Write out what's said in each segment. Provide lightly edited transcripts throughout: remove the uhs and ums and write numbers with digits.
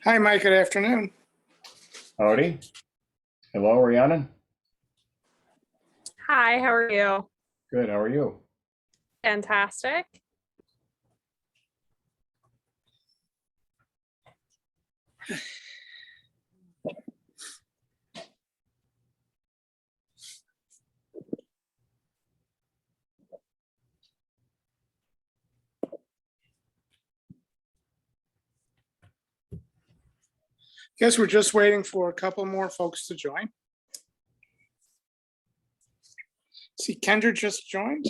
Hi, Mike. Good afternoon. Howdy. Hello, Rhiannon. Hi, how are you? Good. How are you? Fantastic. Guess we're just waiting for a couple more folks to join. See, Kendra just joined.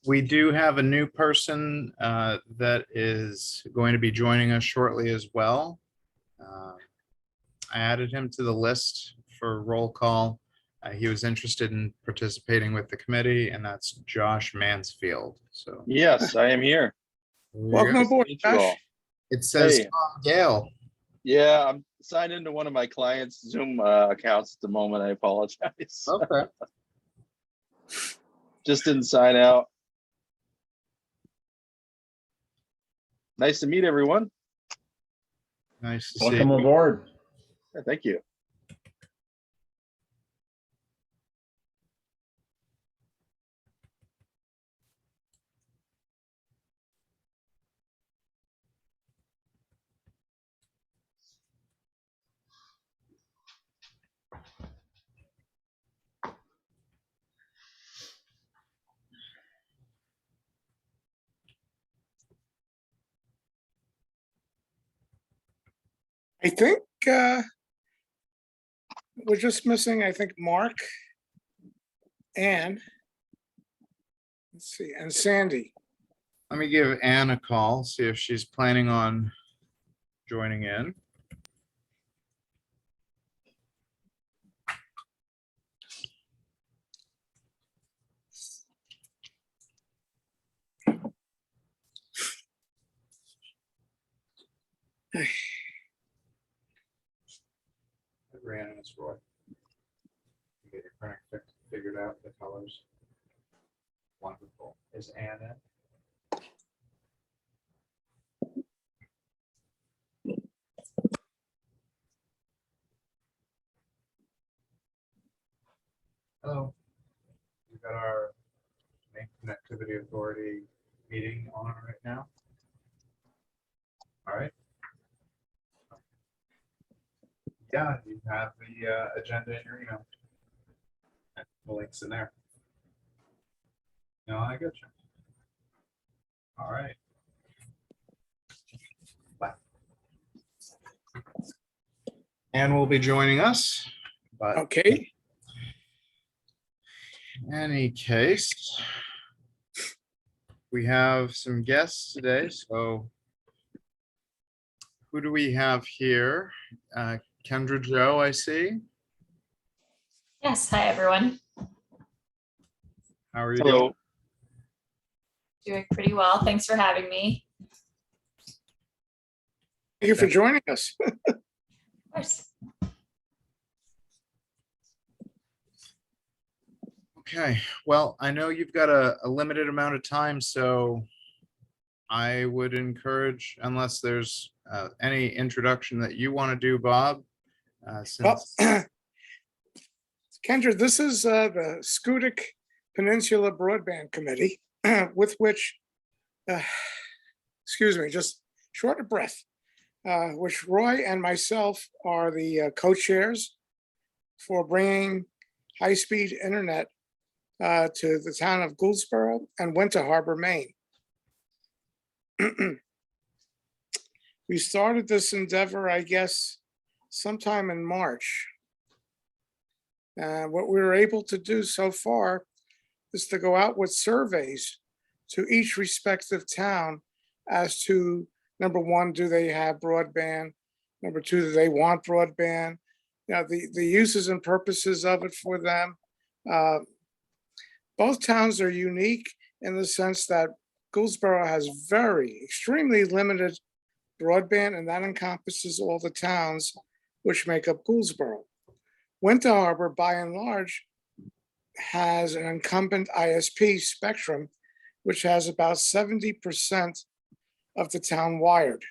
We do have a new person that is going to be joining us shortly as well. I added him to the list for roll call. He was interested in participating with the committee, and that's Josh Mansfield. So Yes, I am here. Welcome there you go. aboard, Meet you all. Josh. It says Hey. Tom Gale. Yeah, I'm signed into one of my clients' Zoom accounts at the moment. I apologize. Okay. Just didn't sign out. Nice to meet everyone. Nice to see Welcome you. aboard. Yeah, thank you. I think we're just missing, I think, Mark and let's see, and Sandy. Let me give Ann a call, see if she's planning on joining in. Ran this Roy. Get your printer figured out the colors. Wonderful. Is Ann in? Hello. We've got our main connectivity authority meeting on right now. All right. Yeah, you have the agenda in your email. And the links in there. No, I got you. All right. Bye. Ann will be joining us, but Okay. in any case, we have some guests today. So who do we have here? Kendra Joe, I see. Yes, hi everyone. How are you doing? Hello. Doing pretty well. Thanks for having me. Thank you for joining us. Of course. Okay, well, I know you've got a limited amount of time, so I would encourage, unless there's any introduction that you want to do, Bob. Well, Since Kendra, this is the Scudic Peninsula Broadband Committee, with which, excuse me, just short of breath, which Roy and myself are the co-chairs for bringing high-speed internet to the town of Gouldsboro and Winter Harbor, Maine. We started this endeavor, I guess, sometime in March. What we were able to do so far is to go out with surveys to each respective town as to, number one, do they have broadband? Number two, do they want broadband? You know, the uses and purposes of it for them. Both towns are unique in the sense that Gouldsboro has extremely limited broadband, and that encompasses all the towns which make up Gouldsboro. Winter Harbor, by and large, has an incumbent ISP, Spectrum, which has about 70% of the town wired.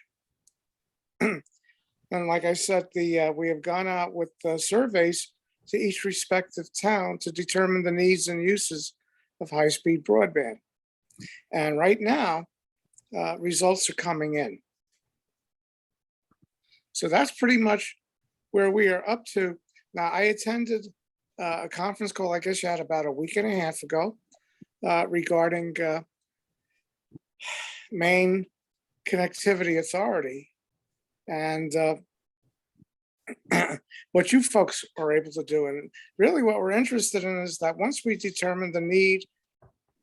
And like I said, we have gone out with surveys to each respective town to determine the needs and uses of high-speed broadband. And right now, results are coming in. So that's pretty much where we are up to. Now, I attended a conference call, I guess you had about a week and a half ago, regarding Maine Connectivity Authority. And what you folks are able to do, and really what we're interested in is that once we determine the need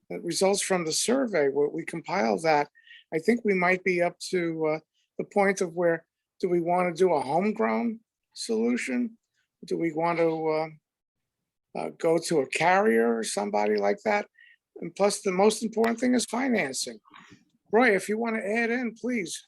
that results from the survey, we compile that, I think we might be up to the point of where, do we want to do a homegrown solution? Do we want to go to a carrier or somebody like that? And plus, the most important thing is financing. Roy, if you want to add in, please.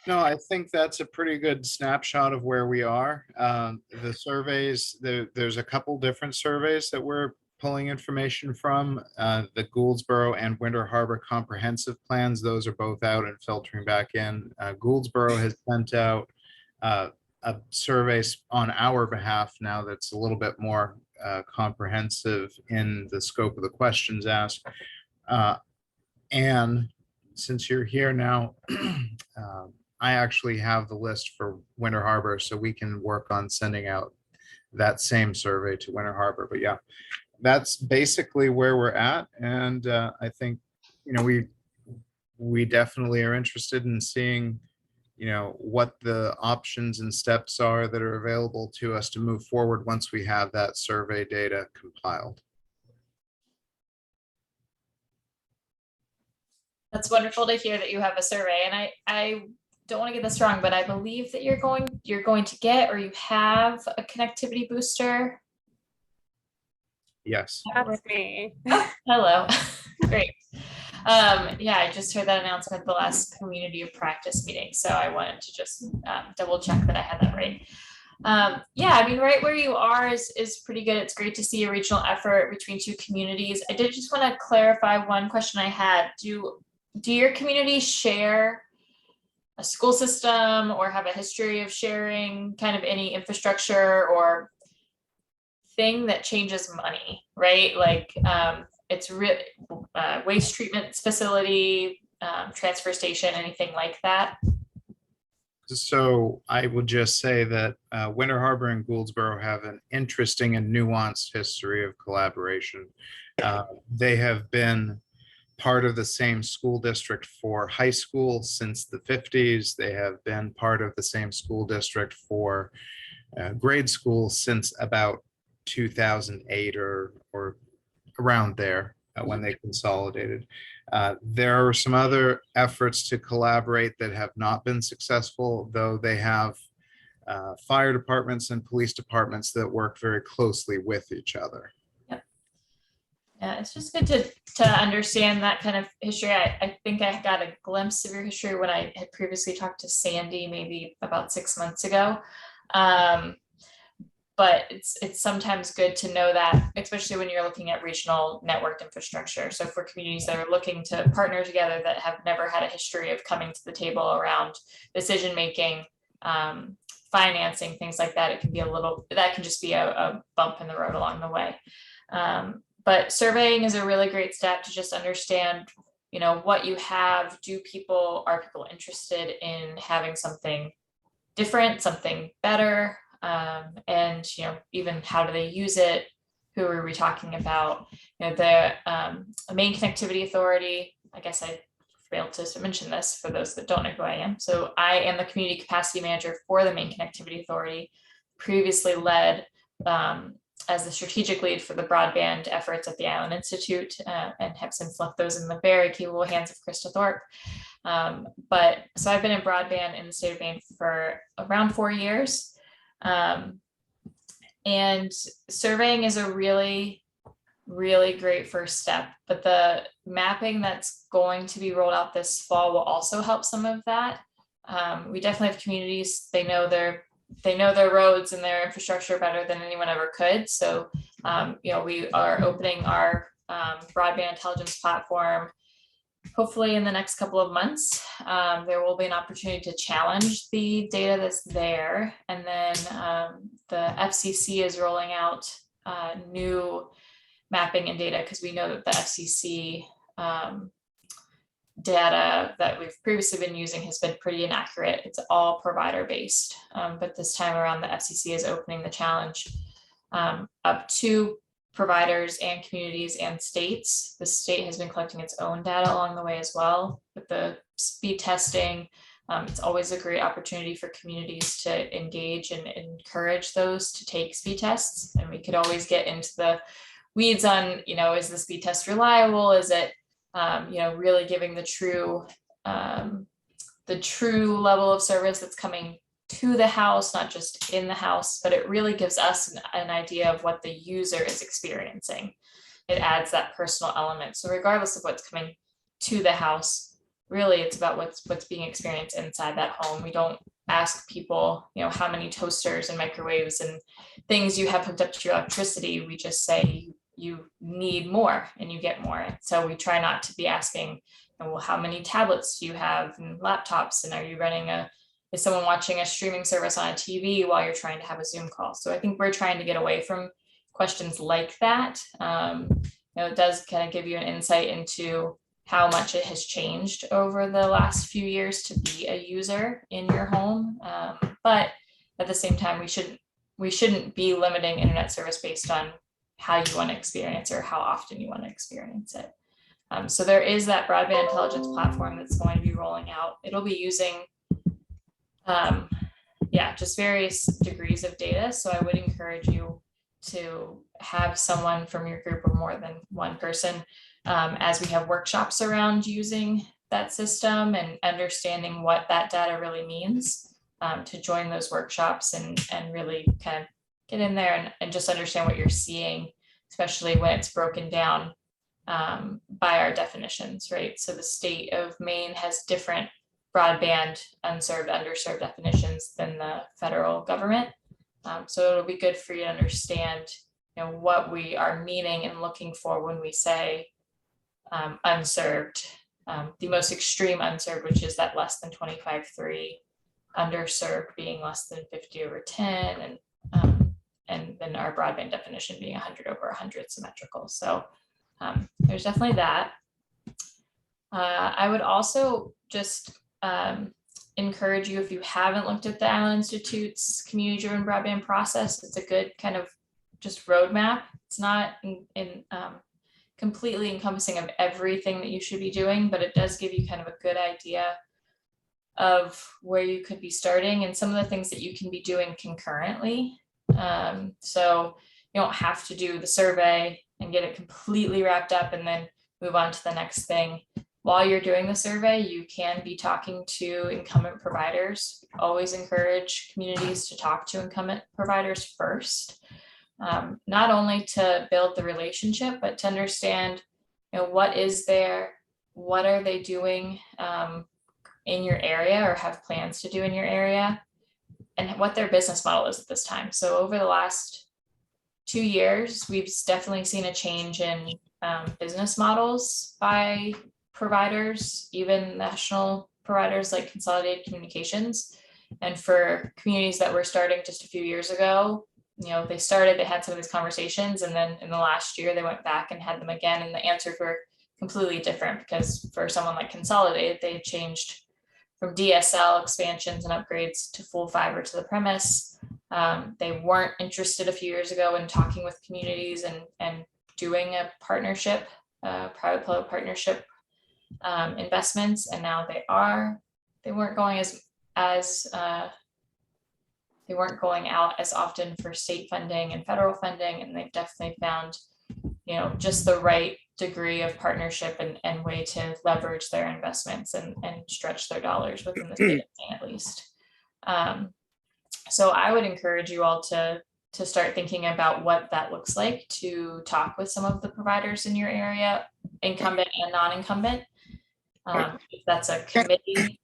No, I think that's a pretty good snapshot of where we are. The surveys, there's a couple different surveys that we're pulling information from. The Gouldsboro and Winter Harbor comprehensive plans, those are both out and filtering back in. Gouldsboro has sent out a survey on our behalf now that's a little bit more comprehensive in the scope of the questions asked. And since you're here now, I actually have the list for Winter Harbor, so we can work on sending out that same survey to Winter Harbor. But yeah, that's basically where we're at. And I think, we definitely are interested in seeing, what the options and steps are that are available to us to move forward once we have that survey data compiled. That's wonderful to hear that you have a survey. And I don't want to get this wrong, but I believe that you're going to get, or you have, a connectivity booster. Yes. That's me. Hello. Great. Yeah, I just heard that announcement at the last community of practice meeting. So I wanted to just double check that I had that right. Yeah, I mean, right where you are is pretty good. It's great to see a regional effort between two communities. I did just want to clarify one question I had. Do your communities share a school system or have a history of sharing kind of any infrastructure or thing that changes money, right? Like it's waste treatment facility, transfer station, anything like that? So I would just say that Winter Harbor and Gouldsboro have an interesting and nuanced history of collaboration. They have been part of the same school district for high school since the 50s. They have been part of the same school district for grade school since about 2008 or around there when they consolidated. There are some other efforts to collaborate that have not been successful, though they have fire departments and police departments that work very closely with each other. Yeah, it's just good to understand that kind of history. I think I got a glimpse of your history when I had previously talked to Sandy, maybe about 6 months ago. But it's sometimes good to know that, especially when you're looking at regional network infrastructure. So for communities that are looking to partner together that have never had a history of coming to the table around decision-making, financing, things like that, it can be that can just be a bump in the road along the way. But surveying is a really great step to just understand, what you have. Are people interested in having something different, something better? And, even how do they use it? Who are we talking about? The Maine Connectivity Authority, I guess I failed to mention this for those that don't know who I am. So I am the community capacity manager for the Maine Connectivity Authority, previously led as the strategic lead for the broadband efforts at the Island Institute, and have since left those in the very capable hands of Krista Thorpe. But so I've been in broadband in the state of Maine for around 4 years. And surveying is a really, really great first step, but the mapping that's going to be rolled out this fall will also help some of that. We definitely have communities, they know their roads and their infrastructure better than anyone ever could. So, we are opening our broadband intelligence platform hopefully in the next couple of months, there will be an opportunity to challenge the data that's there. And then the FCC is rolling out new mapping and data, because we know that the FCC data that we've previously been using has been pretty inaccurate. It's all provider based, but this time around the FCC is opening the challenge up to providers and communities and states. The state has been collecting its own data along the way as well with the speed testing. It's always a great opportunity for communities to engage and encourage those to take speed tests. And we could always get into the weeds on, is the speed test reliable? Is it, really giving the true level of service that's coming to the house, not just in the house, but it really gives us an idea of what the user is experiencing. It adds that personal element. So regardless of what's coming to the house, really it's about what's being experienced inside that home. We don't ask people, how many toasters and microwaves and things you have hooked up to your electricity. We just say you need more and you get more. So we try not to be asking, well, how many tablets do you have and laptops, and are you running is someone watching a streaming service on a TV while you're trying to have a Zoom call? So I think we're trying to get away from questions like that. It does kind of give you an insight into how much it has changed over the last few years to be a user in your home. But at the same time, we shouldn't be limiting internet service based on how you want to experience or how often you want to experience it. So there is that broadband intelligence platform that's going to be rolling out. It'll be using just various degrees of data. So I would encourage you to have someone from your group or more than one person as we have workshops around using that system and understanding what that data really means, to join those workshops and really kind of get in there and just understand what you're seeing, especially when it's broken down by our definitions, right? So the state of Maine has different broadband, unserved, underserved definitions than the federal government. So it'll be good for you to understand, what we are meaning and looking for when we say unserved, the most extreme unserved, which is that less than 25/3, underserved being less than 50/10, and then our broadband definition being 100/100 symmetrical. So there's definitely that. I would also just encourage you, if you haven't looked at the Allen Institute's community-driven broadband process, it's a good kind of just roadmap. It's not completely encompassing of everything that you should be doing, but it does give you kind of a good idea of where you could be starting and some of the things that you can be doing concurrently. So you don't have to do the survey and get it completely wrapped up and then move on to the next thing. While you're doing the survey, you can be talking to incumbent providers. Always encourage communities to talk to incumbent providers first, not only to build the relationship, but to understand, what is there, what are they doing in your area or have plans to do in your area, and what their business model is at this time. So over the last 2 years, we've definitely seen a change in business models by providers, even national providers like Consolidated Communications. And for communities that were starting just a few years ago, they had some of these conversations, and then in the last year they went back and had them again, and the answers were completely different, because for someone like Consolidated, they had changed from DSL expansions and upgrades to full fiber to the premise. They weren't interested a few years ago in talking with communities and doing a partnership, private-public partnership investments, and now they are. They weren't going they weren't going out as often for state funding and federal funding, and they've definitely found, just the right degree of partnership and way to leverage their investments and stretch their dollars within the state of Maine, at least. So I would encourage you all to start thinking about what that looks like, to talk with some of the providers in your area, incumbent and non-incumbent. If that's a committee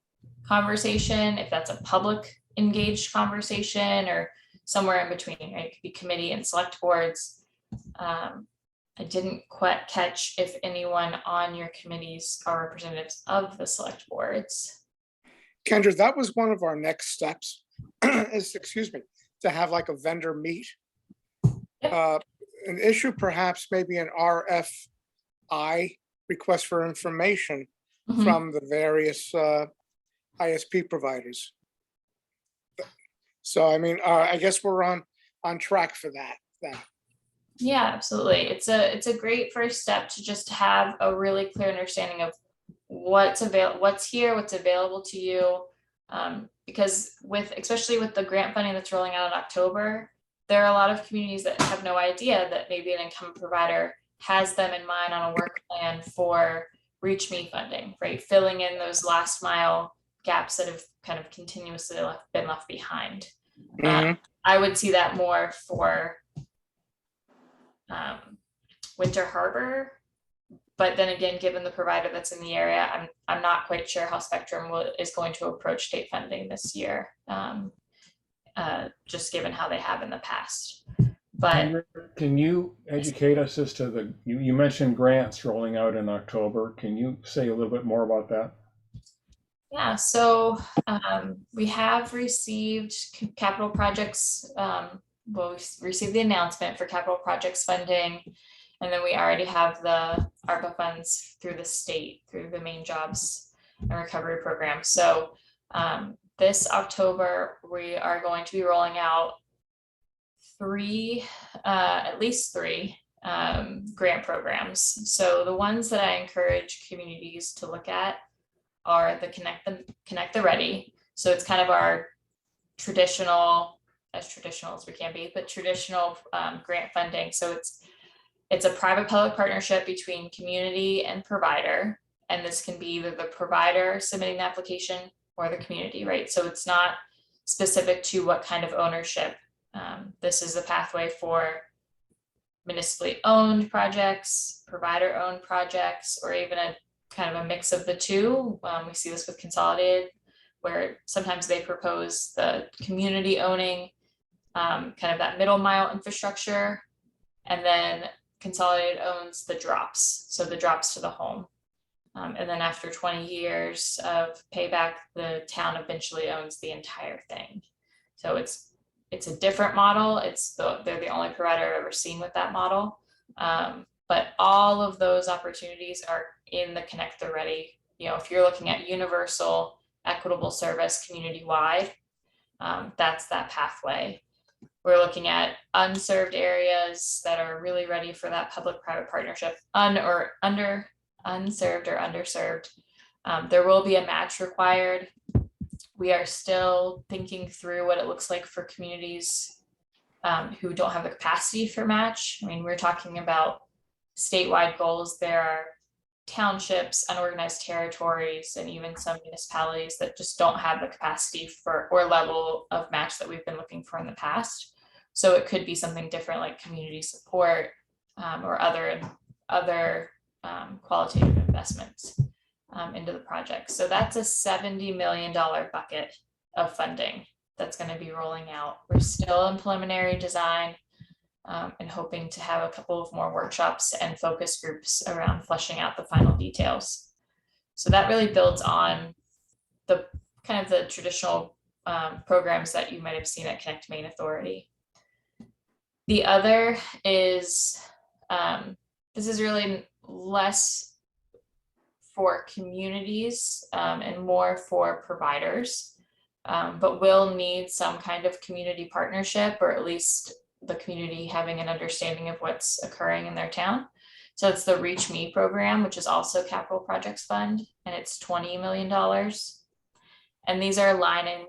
conversation, if that's a public engaged conversation, or somewhere in between, right? It could be committee and select boards. I didn't quite catch if anyone on your committees are representatives of the select boards. Kendra, that was one of our next steps, is, excuse me, to have like a vendor meet. Yep. An issue perhaps maybe an RFI, request for information, Mhm. from the various ISP providers. So I mean, I guess we're on track for that then. Yeah, absolutely. It's a great first step to just have a really clear understanding of what's here, what's available to you. Because especially with the grant funding that's rolling out in October, there are a lot of communities that have no idea that maybe an incumbent provider has them in mind on a work plan for Reach Me funding, right? Filling in those last mile gaps that have kind of continuously been left behind. Mhm. I would see that more for Winter Harbor, but then again, given the provider that's in the area, I'm not quite sure how Spectrum is going to approach state funding this year, just given how they have in the past. But Can you educate us as to you mentioned grants rolling out in October. Can you say a little bit more about that? yeah, so we have received capital projects. Well, we received the announcement for capital projects funding, and then we already have the ARPA funds through the state, through the main jobs and recovery program. So this October, we are going to be rolling out at least three grant programs. So the ones that I encourage communities to look at are the Connect the Ready. So it's kind of our traditional as we can be, but traditional grant funding. So it's a private-public partnership between community and provider, and this can be either the provider submitting the application or the community, right? So it's not specific to what kind of ownership. This is a pathway for municipally owned projects, provider-owned projects, or even a kind of a mix of the two. We see this with Consolidated, where sometimes they propose the community owning kind of that middle mile infrastructure, and then Consolidated owns the drops, so the drops to the home. And then after 20 years of payback, the town eventually owns the entire thing. So it's a different model. They're the only provider I've ever seen with that model. But all of those opportunities are in the Connect the Ready. If you're looking at universal, equitable service community-wide, that's that pathway. We're looking at unserved areas that are really ready for that public-private partnership, unserved or underserved. There will be a match required. We are still thinking through what it looks like for communities who don't have the capacity for match. I mean, we're talking about statewide goals. There are townships, unorganized territories, and even some municipalities that just don't have the capacity for or level of match that we've been looking for in the past. So it could be something different, like community support or other qualitative investments into the project. So that's a $70 million bucket of funding that's going to be rolling out. We're still in preliminary design and hoping to have a couple of more workshops and focus groups around fleshing out the final details. So that really builds on the kind of the traditional programs that you might have seen at Connect Maine Authority. The other is, this is really less for communities and more for providers, but will need some kind of community partnership, or at least the community having an understanding of what's occurring in their town. So it's the Reach Me program, which is also Capital Projects Fund, and it's $20 million. And these are line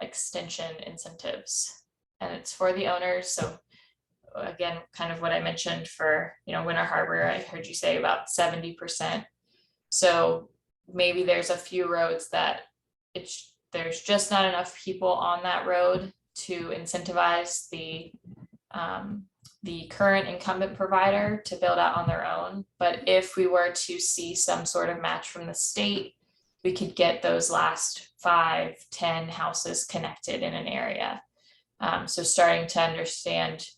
extension incentives, and it's for the owners. So again, kind of what I mentioned for, Winter Harbor, I heard you say about 70%. So maybe there's a few roads that there's just not enough people on that road to incentivize the current incumbent provider to build out on their own. But if we were to see some sort of match from the state, we could get those last 5-10 houses connected in an area. So starting to understand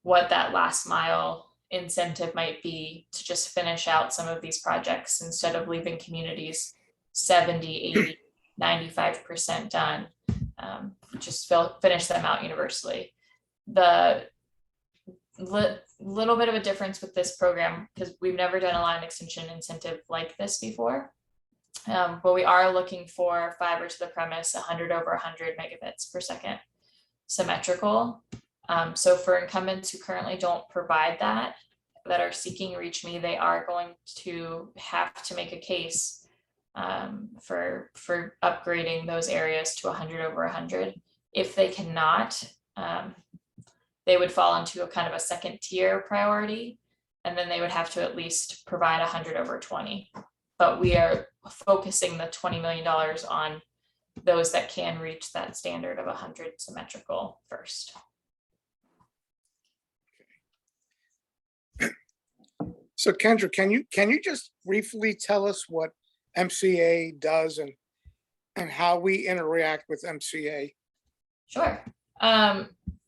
what that last mile incentive might be to just finish out some of these projects instead of leaving communities 70, 80, 95% done. Just finish them out universally. The little bit of a difference with this program, because we've never done a line extension incentive like this before. But we are looking for fiber to the premise 100 over 100 megabits per second symmetrical. So for incumbents who currently don't provide that are seeking Reach Me, they are going to have to make a case for upgrading those areas to 100 over 100. If they cannot, they would fall into a kind of a second tier priority, and then they would have to at least provide 100 over 20. But we are focusing the $20 million on those that can reach that standard of 100 symmetrical first. So Kendra, can you just briefly tell us what MCA does and how we interact with MCA? Sure.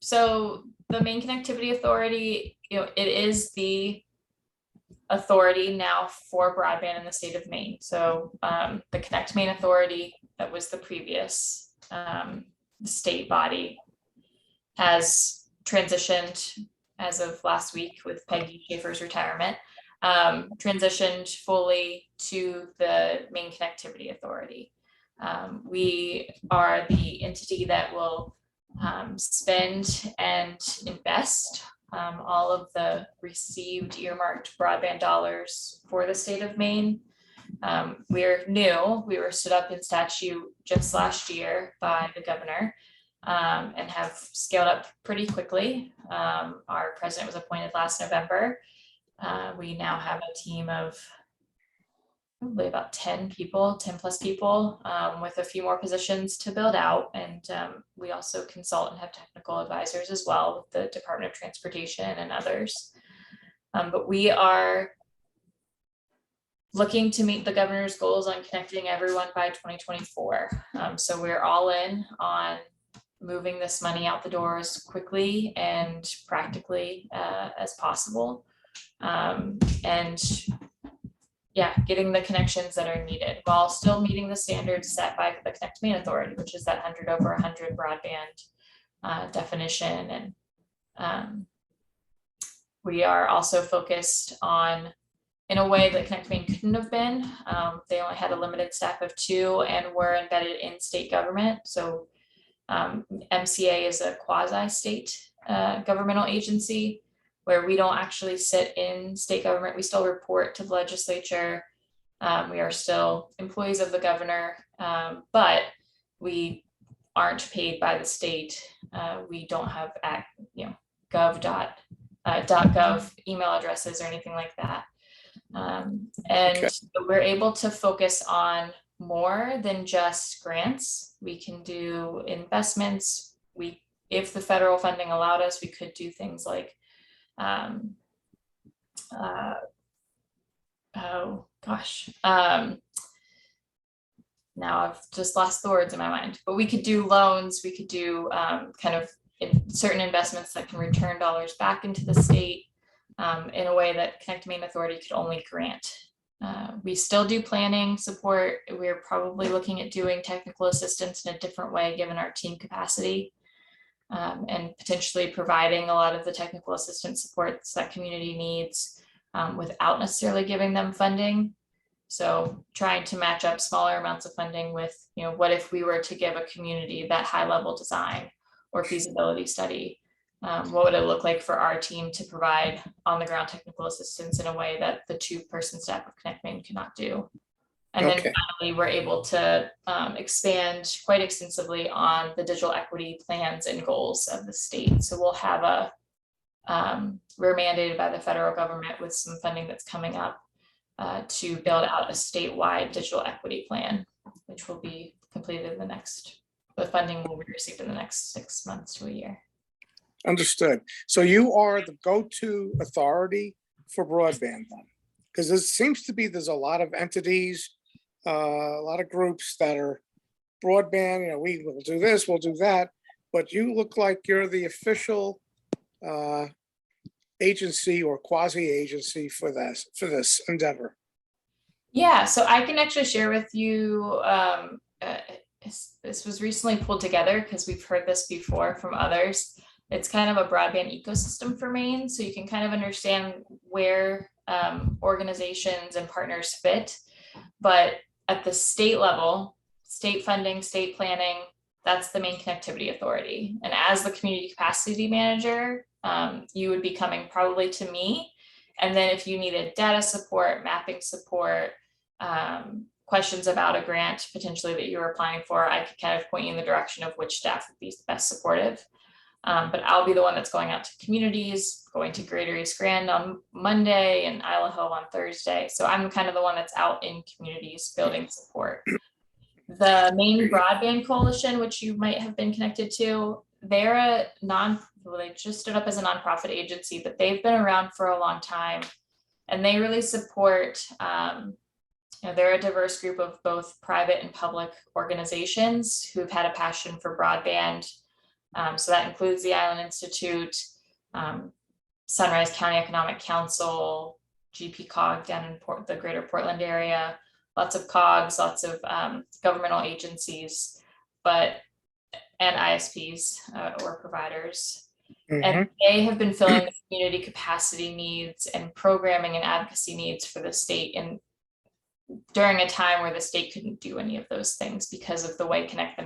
So the Maine Connectivity Authority, it is the authority now for broadband in the state of Maine. So the Connect Maine Authority, that was the previous state body, has transitioned as of last week with Peggy Schaefer's retirement, transitioned fully to the Maine Connectivity Authority. We are the entity that will spend and invest all of the received earmarked broadband dollars for the state of Maine. We're new. We were stood up in statute just last year by the governor and have scaled up pretty quickly. Our president was appointed last November. We now have a team of probably about 10 plus people, with a few more positions to build out. And we also consult and have technical advisors as well with the Department of Transportation and others. But we are looking to meet the governor's goals on connecting everyone by 2024. So we're all in on moving this money out the door as quickly and practically as possible. And yeah, getting the connections that are needed while still meeting the standards set by the Connect Maine Authority, which is that 100 over 100 broadband definition. And we are also focused on, in a way that Connect Maine couldn't have been. They only had a limited staff of 2 and were embedded in state government. So MCA is a quasi-state governmental agency where we don't actually sit in state government. We still report to the legislature. We are still employees of the governor, but we aren't paid by the state. We don't have gov email addresses or anything like that. And so we're able to focus on more than just grants. We can do investments. If the federal funding allowed us, we could do things like now I've just lost the words in my mind, but we could do loans, we could do kind of certain investments that can return dollars back into the state in a way that Connect Maine Authority could only grant. We still do planning support. We're probably looking at doing technical assistance in a different way given our team capacity. And potentially providing a lot of the technical assistance supports that community needs without necessarily giving them funding. So trying to match up smaller amounts of funding with, what if we were to give a community that high level design or feasibility study? What would it look like for our team to provide on the ground technical assistance in a way that the 2-person staff of Connect Maine cannot do? And then finally, we're able to expand quite extensively on the digital equity plans and goals of the state. So we'll have we're mandated by the federal government with some funding that's coming up to build out a statewide digital equity plan, which will be completed in the funding will be received in the next 6 months to a year. Understood. So you are the go-to authority for broadband then? Because there seems to be, there's a lot of entities, a lot of groups that are broadband, we will do this, we'll do that, but you look like you're the official agency or quasi-agency for this endeavor? Yeah, so I can actually share with you, this was recently pulled together because we've heard this before from others. It's kind of a broadband ecosystem for Maine, so you can kind of understand where organizations and partners fit. But at the state level, state funding, state planning, that's the Maine Connectivity Authority. And as the community capacity manager, you would be coming probably to me. And then if you needed data support, mapping support, questions about a grant potentially that you were applying for, I could kind of point you in the direction of which staff would be best supportive. But I'll be the one that's going out to communities, going to Greater East Grand on Monday and Isle Hill on Thursday. So I'm kind of the one that's out in communities building support. The Maine Broadband Coalition, which you might have been connected to, they're they just stood up as a nonprofit agency, but they've been around for a long time. And they really support, they're a diverse group of both private and public organizations who've had a passion for broadband. So that includes the Island Institute, Sunrise County Economic Council, GPCOG down in the greater Portland area, lots of COGs, lots of governmental agencies, and ISPs or providers. And they have been filling the community capacity needs and programming and advocacy needs for the state during a time where the state couldn't do any of those things because of the way Connect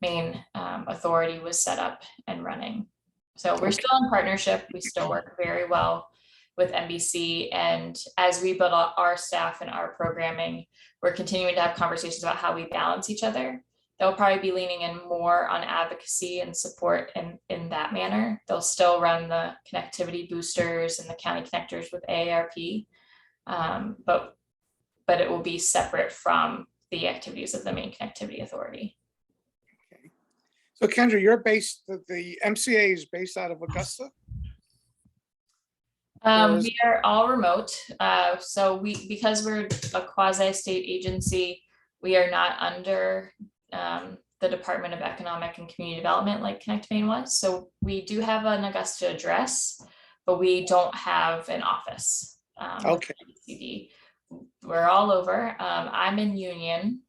Maine Authority was set up and running. So we're still in partnership. We still work very well with NBC. And as we build out our staff and our programming, we're continuing to have conversations about how we balance each other. They'll probably be leaning in more on advocacy and support in that manner. They'll still run the connectivity boosters and the county connectors with AARP, but it will be separate from the activities of the Maine Connectivity Authority. So Kendra, the MCA is based out of Augusta? We are all remote. So because we're a quasi-state agency, we are not under the Department of Economic and Community Development like Connect Maine was. So we do have an Augusta address, but we don't have an office. Okay. CD. We're all over. I'm in Union.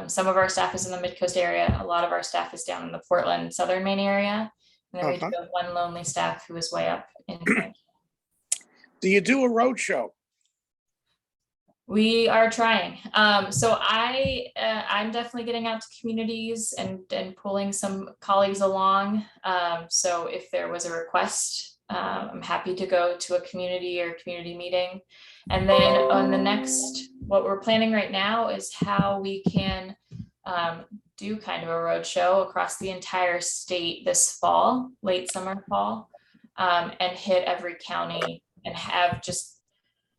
Some of our staff is in the Mid-Coast area. A lot of our staff is down in the Portland, Southern Maine area. And then we do have one lonely staff who is way up in Maine. Do you do a road show? We are trying. So I'm definitely getting out to communities and pulling some colleagues along. So if there was a request, I'm happy to go to a community or community meeting. And then on the next, what we're planning right now is how we can do kind of a road show across the entire state this fall, late summer, fall, and hit every county and have just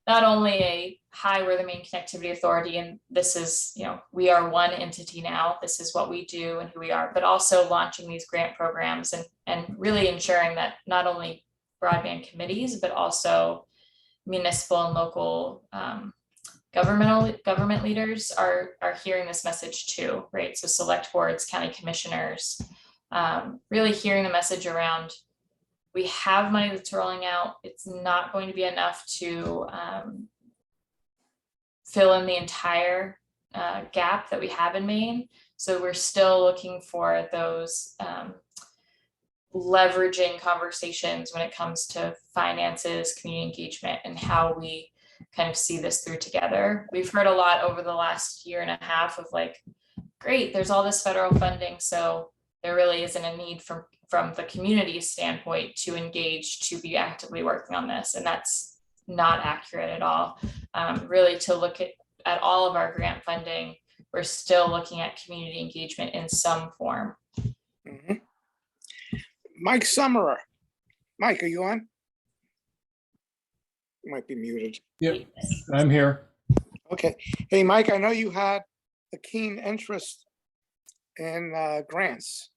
not only a hi, we're the Maine Connectivity Authority, and this is, we are one entity now, this is what we do and who we are, but also launching these grant programs and really ensuring that not only broadband committees, but also municipal and local government leaders are hearing this message too, right? So select boards, county commissioners, really hearing the message around, we have money that's rolling out. It's not going to be enough to fill in the entire gap that we have in Maine. So we're still looking for those leveraging conversations when it comes to finances, community engagement, and how we kind of see this through together. We've heard a lot over the last year and a half of like, great, there's all this federal funding, so there really isn't a need from the community standpoint to engage, to be actively working on this. And that's not accurate at all. Really to look at all of our grant funding, we're still looking at community engagement in some form. Mhm. Mike Summerer. Mike, are you on? You might be muted. Yep, I'm here. Okay. Hey, Mike, I know you had a keen interest in grants.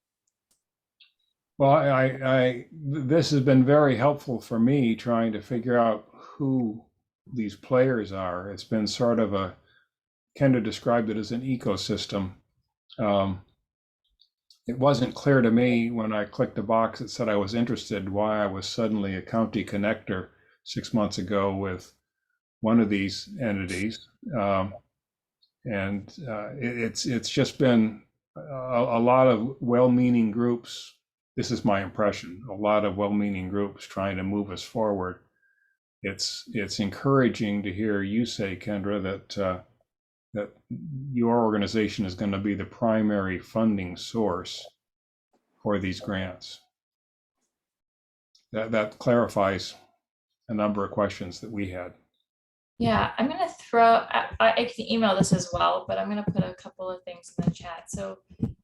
Well, this has been very helpful for me trying to figure out who these players are. It's been sort of Kendra described it as an ecosystem. it wasn't clear to me when I clicked the box that said I was interested why I was suddenly a county connector 6 months ago with one of these entities. It's just been a lot of well-meaning groups. This is my impression. A lot of well-meaning groups trying to move us forward. It's encouraging to hear you say, Kendra, that your organization is going to be the primary funding source for these grants. That clarifies a number of questions that we had. Yeah, I'm gonna throw, I can email this as well, but I'm gonna put a couple of things in the chat. So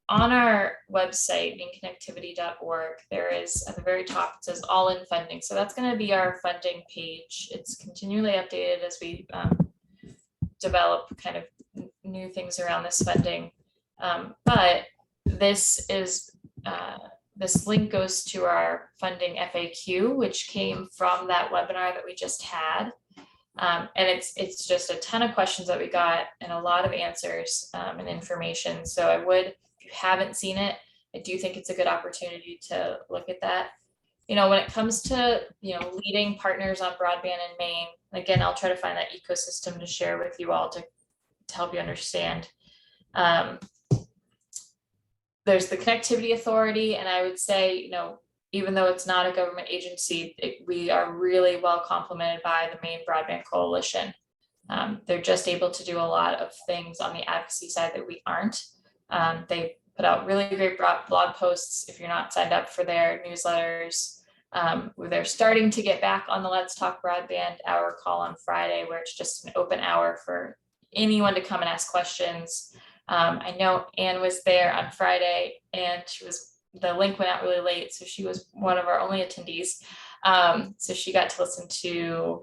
on our website, mainconnectivity.org, there is at the very top, it says all in funding. So that's gonna be our funding page. It's continually updated as we develop kind of new things around this funding. But this is, this link goes to our funding FAQ, which came from that webinar that we just had. And it's just a ton of questions that we got and a lot of answers and information. So I would, if you haven't seen it, I do think it's a good opportunity to look at that. You know, when it comes to, you know, leading partners on broadband in Maine, again, I'll try to find that ecosystem to share with you all to help you understand. There's the Connectivity Authority, and I would say, you know, even though it's not a government agency, we are really well complemented by the Maine Broadband Coalition. They're just able to do a lot of things on the advocacy side that we aren't. They put out really great blog posts if you're not signed up for their newsletters. They're starting to get back on the Let's Talk Broadband hour call on Friday, where it's just an open hour for anyone to come and ask questions. I know Anne was there on Friday, and the link went out really late, so she was one of our only attendees. So she got to listen to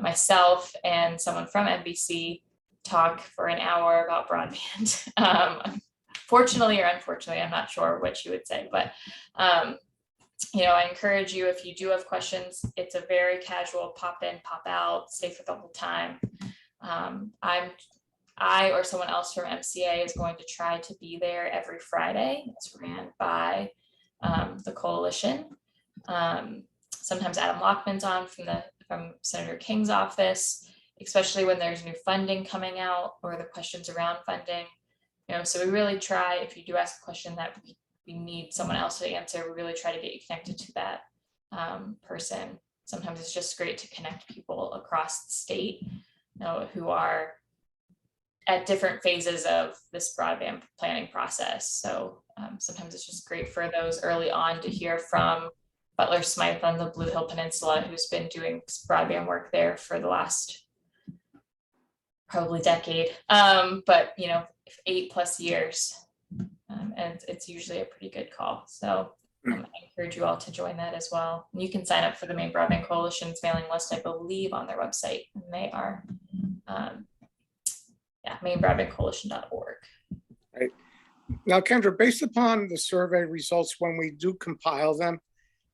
myself and someone from NBC talk for an hour about broadband. Fortunately or unfortunately, I'm not sure what she would say, but you know, I encourage you, if you do have questions, it's a very casual pop in, pop out, stay for the whole time. I or someone else from MCA is going to try to be there every Friday. It's ran by the coalition. Sometimes Adam Lockman's on from Senator King's office, especially when there's new funding coming out or the questions around funding. You know, so we really try, if you do ask a question that we need someone else to answer, we really try to get you connected to that person. Sometimes it's just great to connect people across the state, you know, who are at different phases of this broadband planning process. So sometimes it's just great for those early on to hear from Butler Smythe on the Blue Hill Peninsula, who's been doing broadband work there for the last probably decade, but you know, 8+ years, and it's usually a pretty good call. So I encourage you all to join that as well. And you can sign up for the Maine Broadband Coalition's mailing list, I believe, on their website, and they are mainbroadbandcoalition.org. Right. Now, Kendra, based upon the survey results, when we do compile them,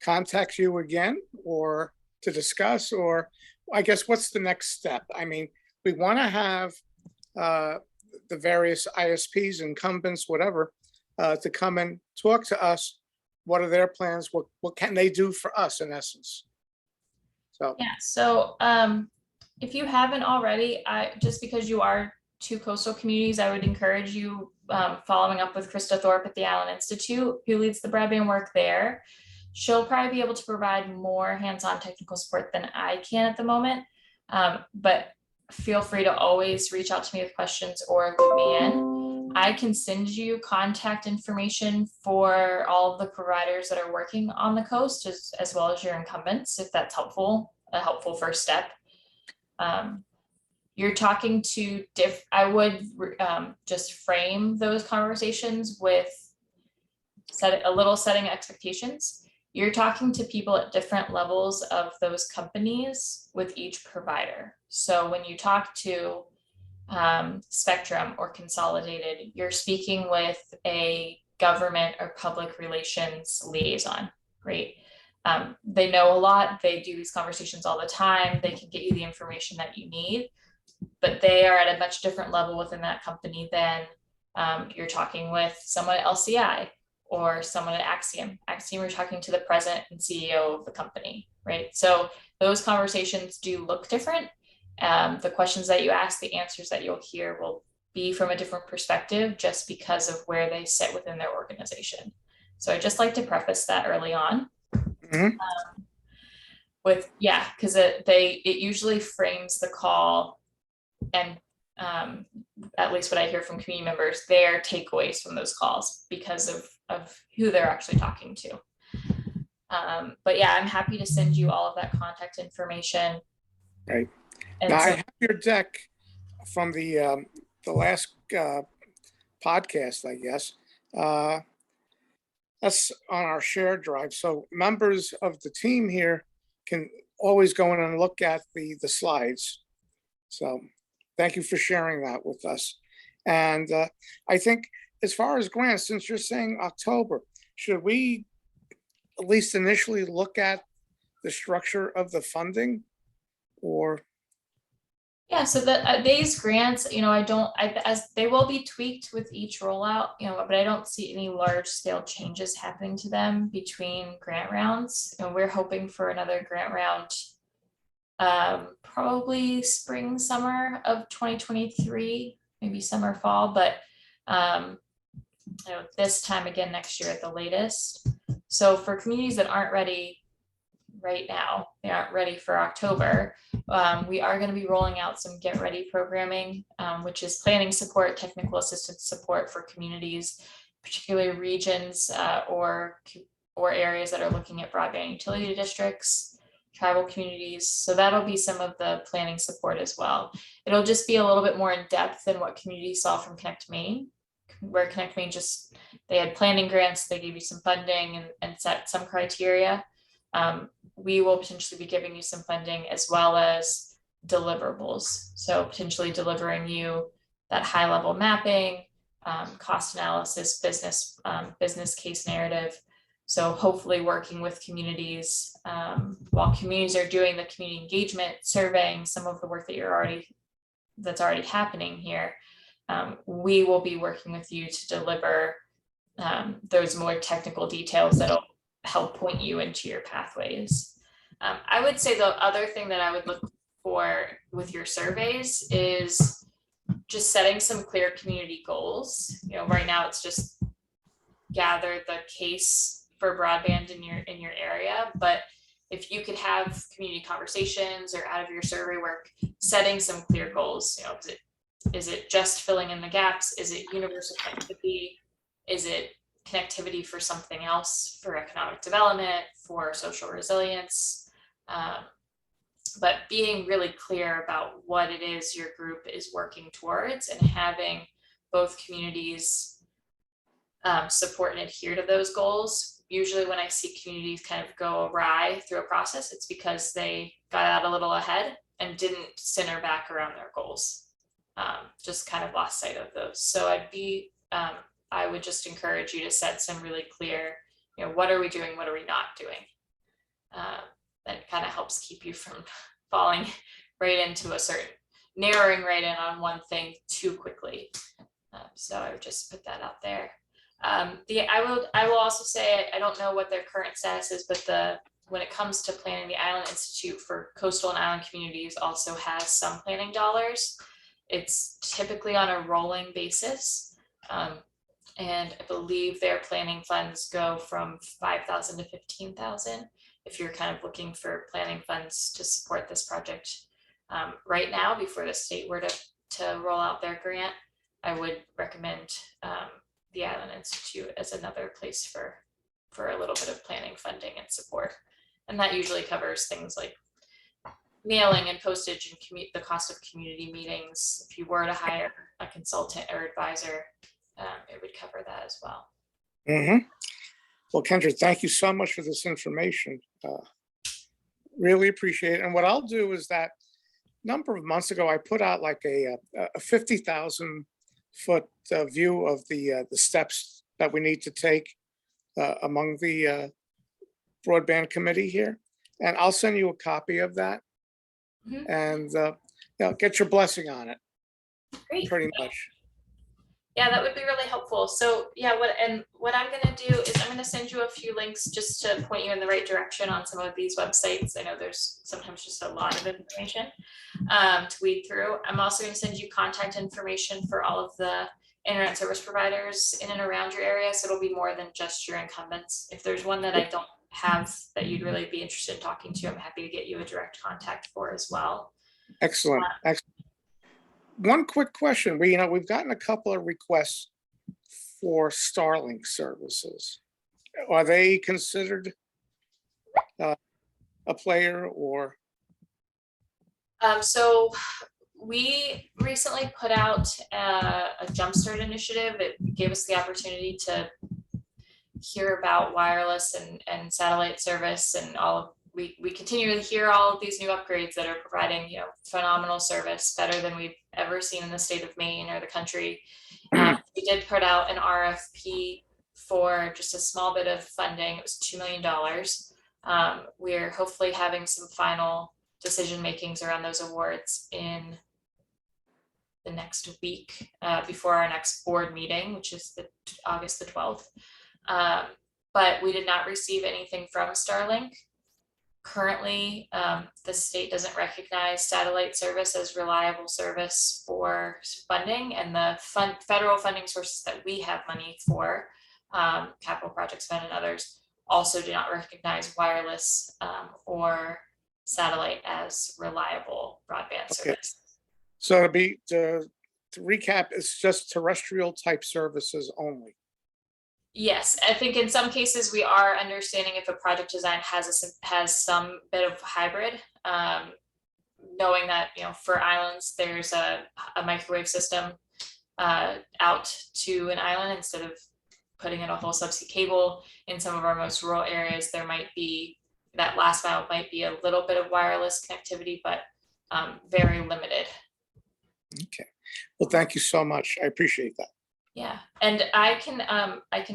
contact you again or to discuss, or I guess what's the next step? I mean, we want to have the various ISPs, incumbents, whatever, to come and talk to us. What are their plans? What can they do for us, in essence? So Yeah, so if you haven't already, just because you are two coastal communities, I would encourage you following up with Krista Thorpe at the Allen Institute, who leads the broadband work there. She'll probably be able to provide more hands-on technical support than I can at the moment, but feel free to always reach out to me with questions or loop me in. I can send you contact information for all of the providers that are working on the coast, as well as your incumbents, if that's helpful, a helpful first step. You're talking to I would just frame those conversations with setting expectations. You're talking to people at different levels of those companies with each provider. So when you talk to Spectrum or Consolidated, you're speaking with a government or public relations liaison, right? They know a lot, they do these conversations all the time, they can get you the information that you need, but they are at a much different level within that company than you're talking with someone at LCI or someone at Axiom. Axiom, you're talking to the president and CEO of the company, right? So those conversations do look different. The questions that you ask, the answers that you'll hear will be from a different perspective just because of where they sit within their organization. So I just like to preface that early on. Mhm. With, yeah, because it usually frames the call and at least what I hear from community members, their takeaways from those calls because of who they're actually talking to. But yeah, I'm happy to send you all of that contact information. Right. And Now, I so, have your deck from the last podcast, I guess. That's on our shared drive. So members of the team here can always go in and look at the slides. So thank you for sharing that with us. And I think as far as grants, since you're saying October, should we at least initially look at the structure of the funding? Or, yeah, so these grants, as they will be tweaked with each rollout, but I don't see any large scale changes happening to them between grant rounds. And we're hoping for another grant round probably spring, summer of 2023, maybe summer, fall, but this time again next year at the latest. So for communities that aren't ready right now, they aren't ready for October, we are going to be rolling out some get ready programming, which is planning support, technical assistance support for communities, particularly regions or areas that are looking at broadband utility districts, tribal communities. So that'll be some of the planning support as well. It'll just be a little bit more in depth than what communities saw from Connect Maine, where Connect Maine they had planning grants, they gave you some funding and set some criteria. We will potentially be giving you some funding as well as deliverables. So potentially delivering you that high level mapping, cost analysis, business case narrative. So hopefully working with communities while communities are doing the community engagement, surveying some of the work that that's already happening here. We will be working with you to deliver those more technical details that'll help point you into your pathways. I would say the other thing that I would look for with your surveys is just setting some clear community goals. Right now it's just gather the case for broadband in your area, but if you could have community conversations or out of your survey work, setting some clear goals, is it just filling in the gaps? Is it universal connectivity? Is it connectivity for something else, for economic development, for social resilience? But being really clear about what it is your group is working towards and having both communities support and adhere to those goals. Usually when I see communities kind of go awry through a process, it's because they got out a little ahead and didn't center back around their goals. Just kind of lost sight of those. So I would just encourage you to set some really clear, what are we doing? What are we not doing? That kind of helps keep you from falling right into a certain, narrowing right in on one thing too quickly. So I would just put that out there. I will also say, I don't know what their current status is, but when it comes to planning, the Island Institute for Coastal and Island Communities also has some planning dollars. It's typically on a rolling basis. And I believe their planning funds go from 5,000 to 15,000. If you're kind of looking for planning funds to support this project right now, before the state were to roll out their grant, I would recommend the Island Institute as another place for a little bit of planning funding and support. And that usually covers things like mailing and postage and the cost of community meetings. If you were to hire a consultant or advisor, it would cover that as well. mm-hmm. Well, Kendra, thank you so much for this information. Really appreciate it. And what I'll do is that number of months ago, I put out like a 50,000 foot view of the steps that we need to take among the broadband committee here. And I'll send you a copy of that. Mhm. And get your blessing on it, Great. pretty much. Yeah, that would be really helpful. So yeah, what I'm gonna do is I'm gonna send you a few links just to point you in the right direction on some of these websites. I know there's sometimes just a lot of information to weed through. I'm also gonna send you contact information for all of the internet service providers in and around your area. So it'll be more than just your incumbents. If there's one that I don't have that you'd really be interested in talking to, I'm happy to get you a direct contact for as well. Excellent, excellent. One quick question. We've gotten a couple of requests for Starlink services. Are they considered a player or? So we recently put out a Jumpstart initiative. It gave us the opportunity to hear about wireless and satellite service and all of, we continue to hear all of these new upgrades that are providing, phenomenal service, better than we've ever seen in the state of Maine or the country. We did put out an RFP for just a small bit of funding. It was $2 million. We're hopefully having some final decision makings around those awards in the next week before our next board meeting, which is August the 12th. But we did not receive anything from Starlink. Currently, the state doesn't recognize satellite service as reliable service for funding, and the federal funding sources that we have money for, capital projects fund and others, also do not recognize wireless or satellite as reliable broadband service. So to recap, it's just terrestrial type services only. Yes, I think in some cases we are understanding if a project design has some bit of hybrid, knowing that for islands there's a microwave system out to an island instead of putting in a whole subsea cable. In some of our most rural areas, there might be that last mile might be a little bit of wireless connectivity, but very limited. Okay. Well, thank you so much. I appreciate that. Yeah, and I can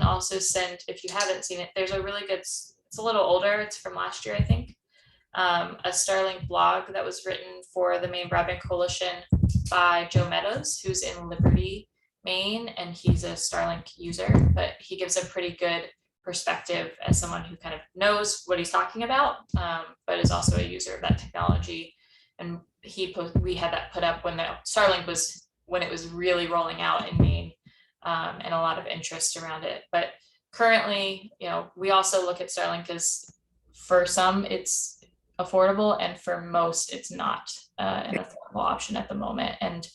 also send, if you haven't seen it, there's a really good, it's a little older, it's from last year, I think. A Starlink blog that was written for the Maine Broadband Coalition by Joe Meadows, who's in Liberty, Maine, and he's a Starlink user, but he gives a pretty good perspective as someone who kind of knows what he's talking about, but is also a user of that technology. And we had that put up when the Starlink when it was really rolling out in Maine. And a lot of interest around it. But currently, we also look at Starlink as, for some, it's affordable, and for most, it's not an affordable option at the moment. And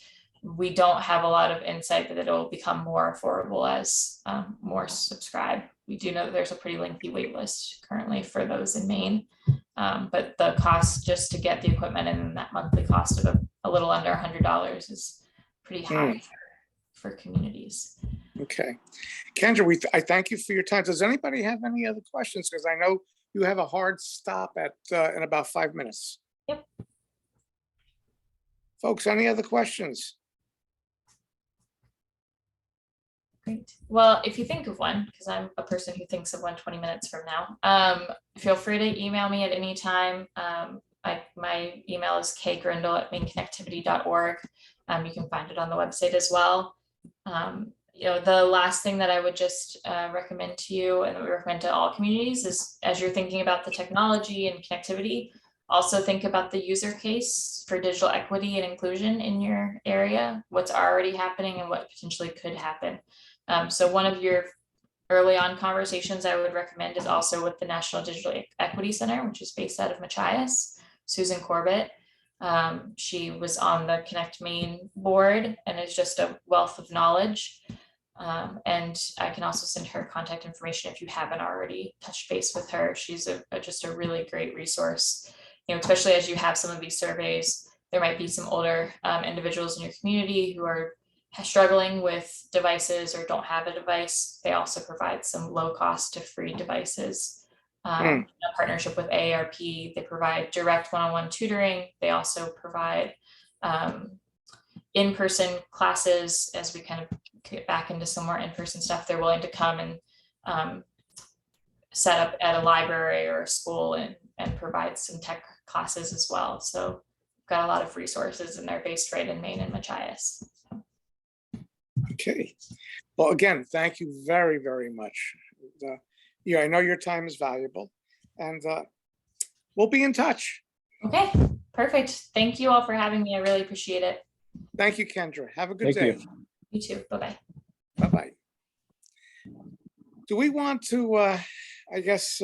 we don't have a lot of insight that it'll become more affordable as more subscribe. We do know that there's a pretty lengthy wait list currently for those in Maine. But the cost just to get the equipment and that monthly cost of a little under $100 is pretty high for communities. Okay. Kendra, I thank you for your time. Does anybody have any other questions? Because I know you have a hard stop in about 5 minutes. Yep. Folks, any other questions? Great. Well, if you think of one, because I'm a person who thinks of one 20 minutes from now, feel free to email me at any time. My email is kgrindle@maineconnectivity.org. You can find it on the website as well. The last thing that I would just recommend to you, and that we recommend to all communities, is as you're thinking about the technology and connectivity, also think about the user case for digital equity and inclusion in your area, what's already happening and what potentially could happen. So one of your early on conversations I would recommend is also with the National Digital Equity Center, which is based out of Machias, Susan Corbett. She was on the Connect Maine board and is just a wealth of knowledge. And I can also send her contact information if you haven't already touched base with her. She's just a really great resource, especially as you have some of these surveys. There might be some older individuals in your community who are struggling with devices or don't have a device. They also provide some low cost to free devices. A partnership with AARP, they provide direct one-on-one tutoring. They also provide in-person classes. As we kind of get back into some more in-person stuff, they're willing to come and set up at a library or a school and provide some tech classes as well. So we've got a lot of resources, and they're based right in Maine and Machias. Okay. Well, again, thank you very, very much. Yeah, I know your time is valuable, and we'll be in touch. Okay, perfect. Thank you all for having me. I really appreciate it. Thank you, Kendra. Have a good Thank day. you. You too. Bye-bye. Bye-bye. Do we want to, I guess,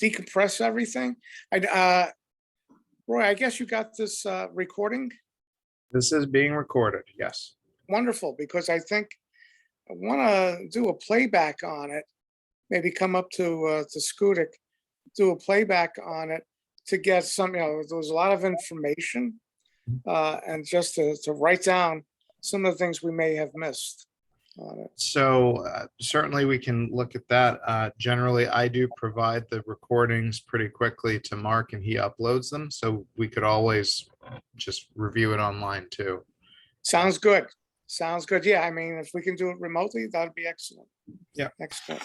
decompress everything? Roy, I guess you got this recording? This is being recorded, yes. Wonderful, because I think I want to do a playback on it. Maybe come up to Schoodic, do a playback on it to get some, there was a lot of information, and just to write down some of the things we may have missed on it. So certainly we can look at that. Generally, I do provide the recordings pretty quickly to Mark and he uploads them. So we could always just review it online too. Sounds good. Sounds good. Yeah, I mean, if we can do it remotely, that'd be excellent. Yeah. Excellent.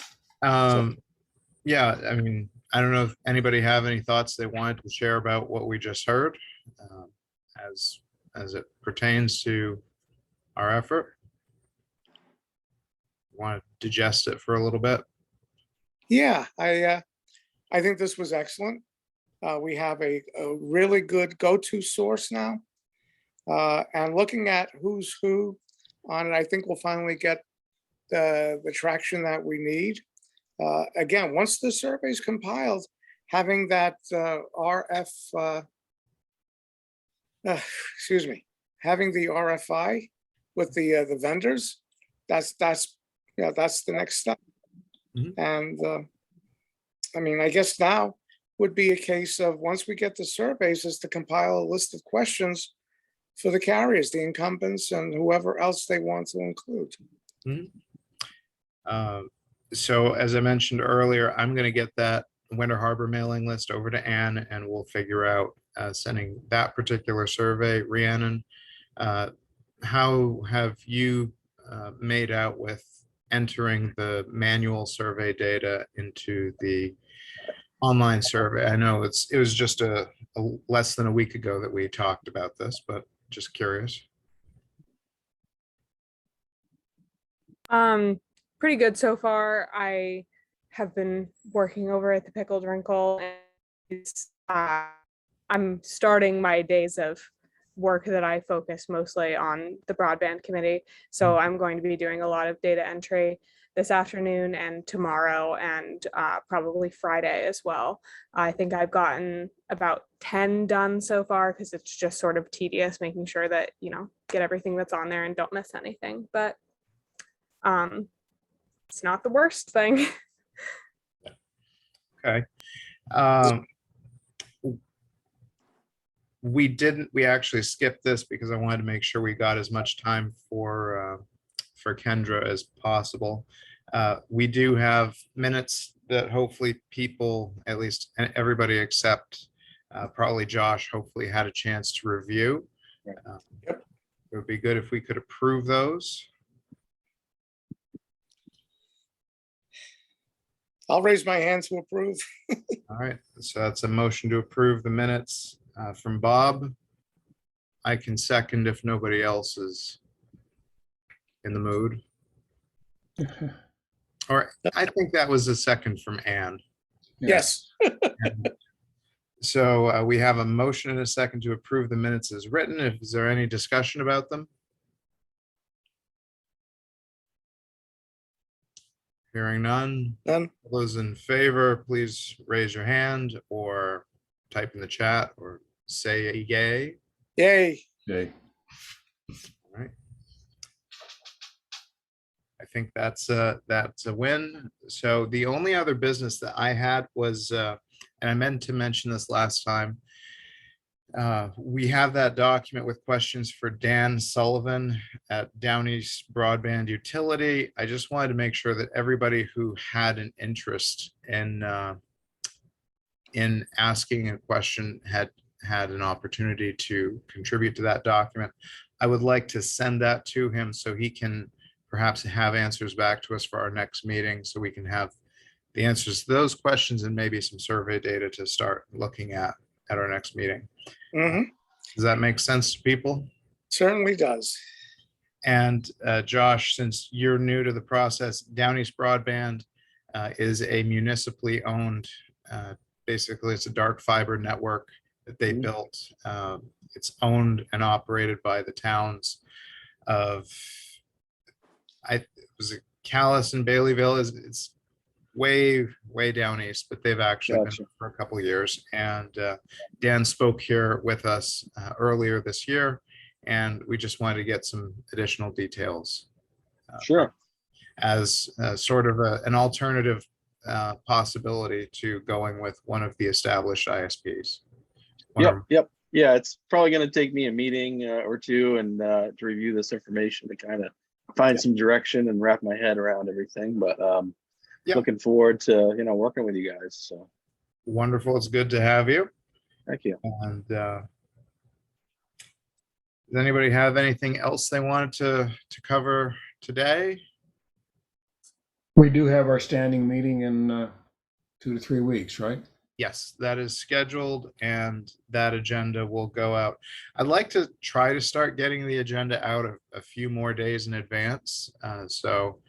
Yeah, I mean, I don't know if anybody have any thoughts they wanted to share about what we just heard as it pertains to our effort. Want to digest it for a little bit? Yeah, I think this was excellent. We have a really good go-to source now. And looking at who's who on it, I think we'll finally get the traction that we need. Again, once the survey is compiled, having that having the RFI with the vendors, that's the next step. Mhm. And I mean, I guess now would be a case of, once we get the surveys, is to compile a list of questions for the carriers, the incumbents, and whoever else they want to include. So as I mentioned earlier, I'm going to get that Winter Harbor mailing list over to Ann and we'll figure out sending that particular survey. Rhiannon, how have you made out with entering the manual survey data into the online survey? I know it was just a less than a week ago that we talked about this, but just curious. Pretty good so far. I have been working over at the Pickled Wrinkle, and I'm starting my days of work that I focus mostly on the broadband committee. So I'm going to be doing a lot of data entry this afternoon and tomorrow, and probably Friday as well. I think I've gotten about 10 done so far, because it's just sort of tedious making sure that, get everything that's on there and don't miss anything. But it's not the worst thing. Okay. We actually skipped this because I wanted to make sure we got as much time for Kendra as possible. We do have minutes that hopefully people, at least everybody except probably Josh, hopefully had a chance to review. Yep. It would be good if we could approve those. I'll raise my hand to approve. All right, so that's a motion to approve the minutes from Bob. I can second if nobody else is in the mood. Or I think that was a second from Ann. Yes. So we have a motion and a second to approve the minutes as written. Is there any discussion about them? Hearing none. Done. All those in favor, please raise your hand or type in the chat or say a yay. Yay. Okay. All right. I think that's a win. So the only other business that I had was, and I meant to mention this last time, we have that document with questions for Dan Sullivan at Downey's Broadband Utility. I just wanted to make sure that everybody who had an interest in asking a question had an opportunity to contribute to that document. I would like to send that to him so he can perhaps have answers back to us for our next meeting, so we can have the answers to those questions and maybe some survey data to start looking at our next meeting. Mhm. Does that make sense to people? Certainly does. And Josh, since you're new to the process, Down East Broadband is a municipally owned, basically it's a dark fiber network that they Mhm. built. It's owned and operated by the towns of, was it Calais and Baileyville? It's way down east, but they've actually been Gotcha. for a couple of years. And Dan spoke here with us earlier this year, and we just wanted to get some additional details Sure. as sort of an alternative possibility to going with one of the established ISPs. Yep. Yeah, it's probably going to take me a meeting or two and to review this information to kind of find some direction and wrap my head around everything. But Yep. looking forward to, working with you guys. So Wonderful. It's good to have you. thank you. And does anybody have anything else they wanted to cover today? We do have our standing meeting in 2 to 3 weeks, right? Yes, that is scheduled and that agenda will go out. I'd like to try to start getting the agenda out a few more days in advance. So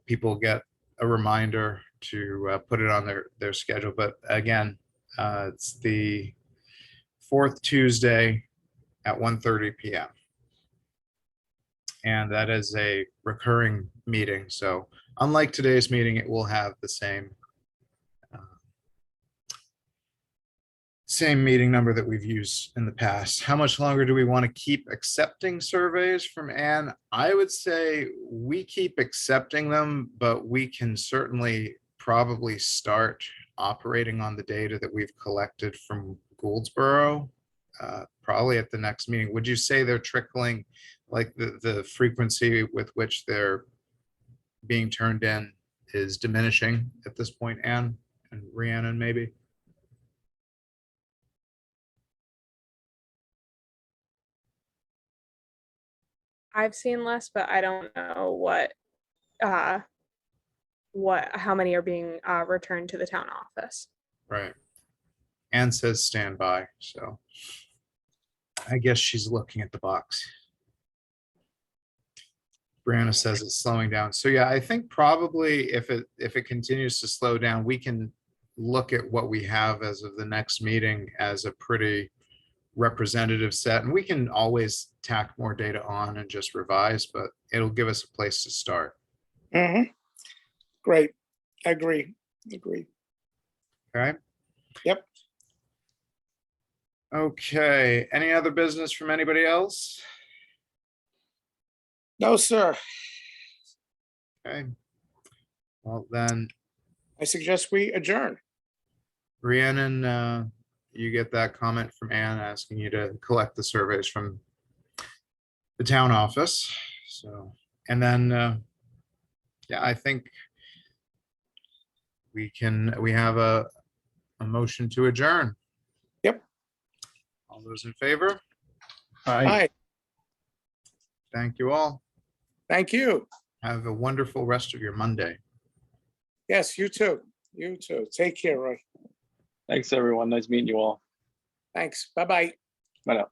people get a reminder to put it on their schedule. But again, it's the 4th Tuesday at 1:30 p.m. And that is a recurring meeting. So unlike today's meeting, it will have the same meeting number that we've used in the past. How much longer do we want to keep accepting surveys from Anne? I would say we keep accepting them, but we can certainly probably start operating on the data that we've collected from Gouldsboro, probably at the next meeting. Would you say they're trickling, like the frequency with which they're being turned in is diminishing at this point, Anne and Rhiannon, maybe? I've seen less, but I don't know how many are being returned to the town office. Right. Anne says stand by, so I guess she's looking at the box. Brianna says it's slowing down. So yeah, I think probably if it continues to slow down, we can look at what we have as of the next meeting as a pretty representative set, and we can always tack more data on and just revise, but it'll give us a place to start. Great. I agree. Okay. Yep. Okay. Any other business from anybody else? No, sir. Okay. Well, then, I suggest we adjourn. Rhiannon, you get that comment from Anne asking you to collect the surveys from the town office. So, and then, yeah, I think we have a motion to adjourn. Yep. All those in favor? Hi. Thank you all. Thank you. Have a wonderful rest of your Monday. Yes, you too. You too. Take care, Roy. Thanks, everyone. Nice meeting you all. Thanks. Bye-bye. Bye now.